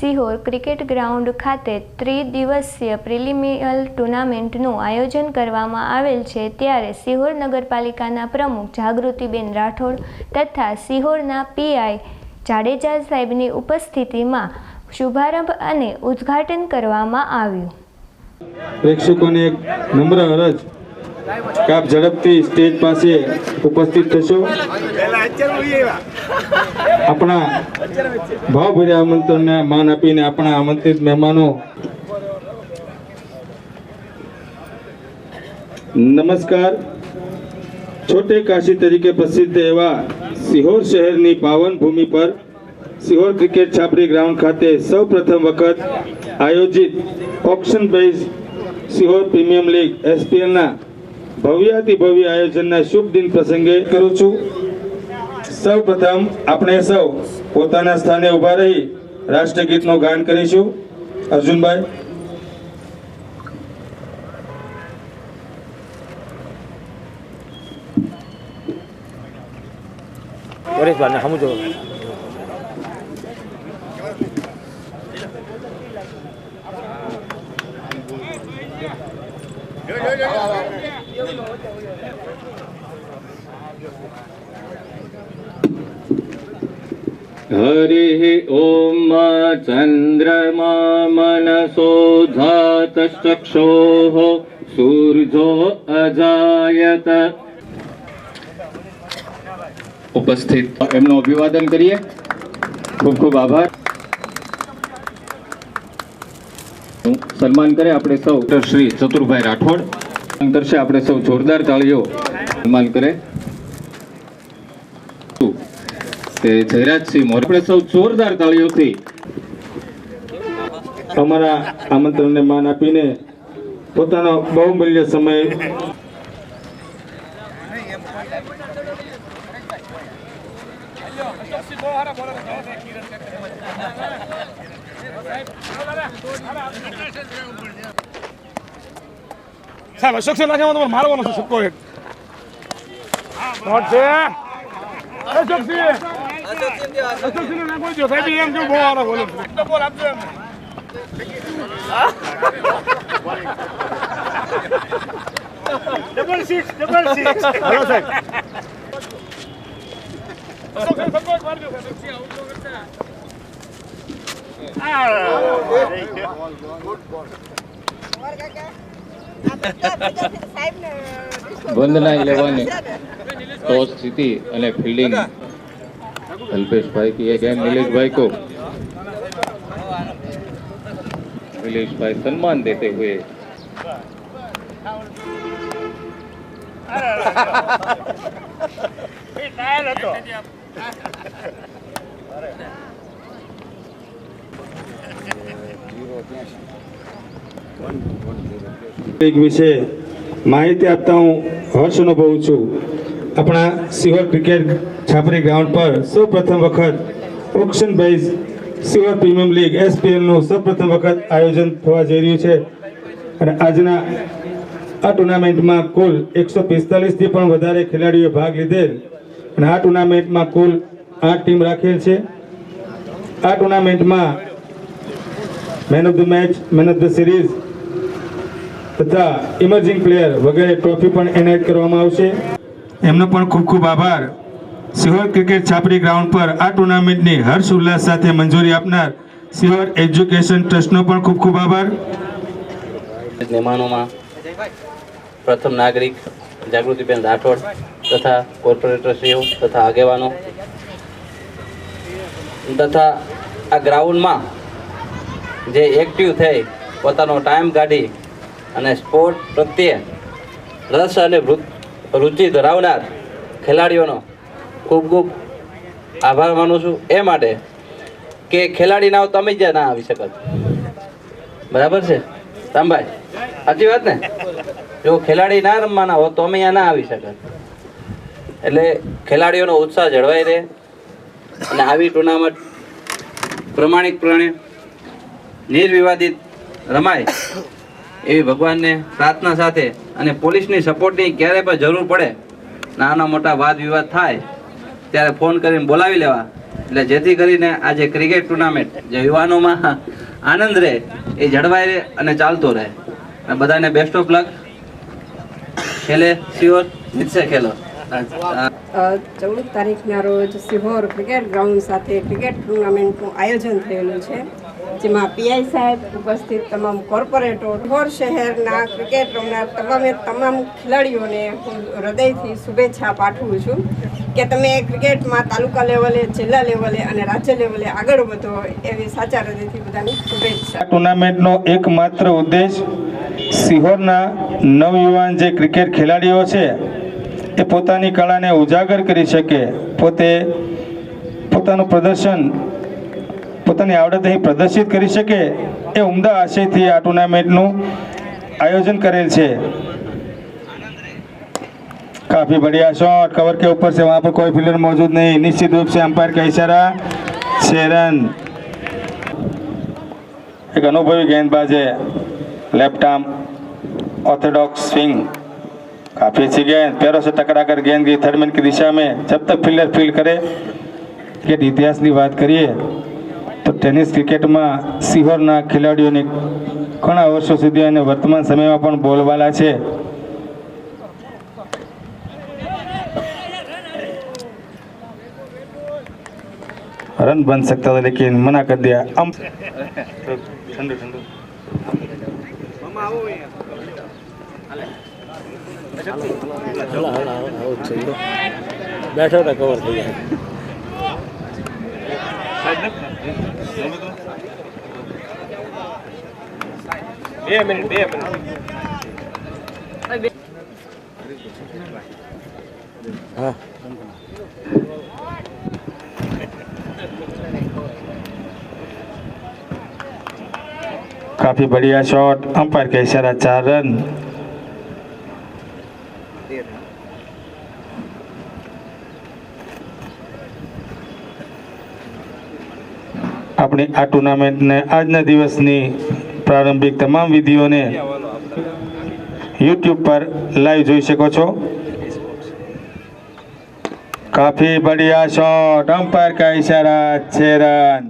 Sihor cricket ground ખાતે ત્રિદિવસીય preliminary ટુર્નામેન્ટનું આયોજન કરવામાં આવેલ છે, ત્યારે સિહોર નગરપાલિકાના પ્રમુખ જાગૃતિબેન રાઠોડ તથા સિહોરના પીઆઈ જાડેજા સાહેબની ઉપસ્થિતિમાં શુભારંભ અને ઉદ્ઘાટન કરવામાં આવ્યું। પ્રેક્ષકોને એક નમ્ર અરજ કે આપ ઝડપથી સ્ટેજ પાસે ઉપસ્થિત થશો। આપણા ભાવભર્યા આમંત્રણને માન આપીને આપણા આમંત્રિત મહેમાનો નમસ્કાર। छोटे काशी तरीके प्रसिद्ध एवं सिहोर शहरनी पावन भूमि पर सिहोर क्रिकेट छापरी ग्राउंड खाते सौ प्रथम वखत आयोजित ऑक्शन बेज सिहोर प्रीमियम लीग एसपीएल ना भव्याति भव्य आयोजन शुभ दिन प्रसंगे करूँ छूं। सौ प्रथम अपने सौ पोताना स्थाने उभा रही राष्ट्रगीत नो गान करीशुं। अर्जुन भाई हरि ओम चंद्रमा मनसो धातश्चक्षोः सूर्यो अजायत। उपस्थित एमनो अभिवादन करिए। खूब खूब आभार। सन्मान करे अपने सौ श्री चतुरभाई राठोड करशे। अपने सौ जोरदार ताळीओ सन्मान करे जयराज सिंह मोर। अपने सौ जोरदार ताळीओथी अमरा आमंत्रण ने मान आपीने पोतानो बहुमूल्य समय साहब अशोक से लागे तो मारवानो छे सबको एक नोट छे। अशोक सिंह ने ना बोल जो साहब एम जो बोला बोलो तो बोल आप जो डबल सिक्स हेलो साहब अशोक से सबको एक मार दो साहब सिंह आउट हो गया। और क्या वंदना 11 टॉस जीती અને ફિલ્ડિંગ અલ્પેશ ભાઈ की अगेन नीलेश भाई को नीलेश भाई सम्मान देते हुए एक विषय माहिती आपता हूँ हर्ष अनुभव छू। अपना सिहोर क्रिकेट छापरी ग्राउंड पर सौ प्रथम वखत ऑक्शन बेज सिहोर प्रीमियम लीग एसपीएल નું સૌ પ્રથમ વખત આયોજન થવા જઈ રહ્યું છે અને આજના આ ટુર્નામેન્ટમાં કુલ 145 થી પણ વધારે ખેલાડીઓએ ભાગ લીધેલ અને આ ટુર્નામેન્ટમાં કુલ 8 ટીમ રાખેલ છે। આ ટુર્નામેન્ટમાં man of the match, man of the series તથા ઇમર્જિંગ પ્લેયર વગેરે ટ્રોફી પણ એનાયત કરવામાં આવશે। એમનો પણ ખૂબ ખૂબ આભાર। સિહોર ક્રિકેટ છાપરી ગ્રાઉન્ડ પર આ ટુર્નામેન્ટની હર્ષ ઉલ્લાસ સાથે મંજૂરી આપનાર સિહોર એજ્યુકેશન ટ્રસ્ટનો પણ ખૂબ ખૂબ આભાર। મહેમાનોમાં પ્રથમ નાગરિક જાગૃતિબેન રાઠોડ તથા કોર્પોરેટરશ્રીઓ તથા આગેવાનો તથા આ ગ્રાઉન્ડમાં જે એક્ટિવ થઈ પોતાનો ટાઈમ કાઢી અને સ્પોર્ટ પ્રત્યે રસ અને રુચિ ધરાવનાર ખેલાડીઓનો ખૂબ ખૂબ આભાર માનું છું। એ માટે કે ખેલાડી ના તમે જ ના આવી શકત, બરાબર છે રામભાઈ? સાચી વાત ને? જો ખેલાડી ના રમવાના હો તો અમે અહીંયા ના આવી શકત। એટલે ખેલાડીઓનો ઉત્સાહ જળવાઈ રહે અને આવી ટુર્નામેન્ટ પ્રમાણિકપણે નિર્વિવાદિત રમાય એવી ભગવાનને પ્રાર્થના સાથે અને પોલીસની સપોર્ટની ક્યારે પણ જરૂર પડે, નાના મોટા વાદ વિવાદ થાય ત્યારે ફોન કરીને બોલાવી લેવા એટલે જેથી કરીને આ જે ક્રિકેટ ટુર્નામેન્ટ જે યુવાનોમાં આનંદ રહે એ જળવાઈ રહે અને ચાલતો રહે. અને બધાને બેસ્ટ ઓફ લક. ખેલે સિયોર જીતશે ખેલો. 14 તારીખના રોજ સિહોર ક્રિકેટ ગ્રાઉન્ડ સાથે ક્રિકેટ ટુર્નામેન્ટનું આયોજન થયેલું છે, જેમાં પીઆઈ સાહેબ ઉપસ્થિત તમામ કોર્પોરેટરો, સિહોર શહેરના ક્રિકેટ રમનાર તમામ ખેલાડીઓને હું હૃદયથી શુભેચ્છા પાઠવું છું કે તમે ક્રિકેટમાં તાલુકા લેવલે, જિલ્લા લેવલે અને રાજ્ય લેવલે આગળ વધો, એવી સાચા હૃદયથી બધાની શુભેચ્છા. ટુર્નામેન્ટનો એકમાત્ર ઉદ્દેશ સિહોરના નવયુવાન જે ક્રિકેટ ખેલાડીઓ છે એ પોતાની કળાને ઉજાગર કરી શકે, પોતાનું પ્રદર્શન, પોતાની આવડત અહીં પ્રદર્શિત કરી શકે, એ ઉમદા આશયથી આ ટુર્નામેન્ટનું आयोजन करेल છે. काफी बढ़िया शॉट, कवर के ऊपर से, वहां पर कोई फील्डर मौजूद नहीं, निश्चित रूप से अंपायर का इशारा, 6 रन. एक अनुभवी गेंदबाज है, लेफ्ट आर्म ऑर्थोडॉक्स स्विंग, काफी अच्छी गेंद, पैरों से टकराकर गेंद गई थर्ड मैन की दिशा में. जब तक फील्डर फील्ड करे. क्रिकेट इतिहास की बात करिए तो टेनिस क्रिकेट में सिहोरना ખેલાડીઓને ઘણા વર્ષો સુધી અને વર્તમાન સમયમાં પણ બોલબાલા છે. रन बन सकता था लेकिन मना कर दिया. ठंडू ठंडू बैठो था कवर થઈ જાય. બે મિનિટ હા. काफी बढ़िया शॉट, अंपायर का इशारा, 4 रन. अपनी आ टूर्नामेंट ने आजना दिवसनी प्रारंभिक तमाम विधियों ने YouTube पर लाइव જોઈ શકો છો. काफी बढ़िया शॉट, अंपायर का इशारा, 6 रन.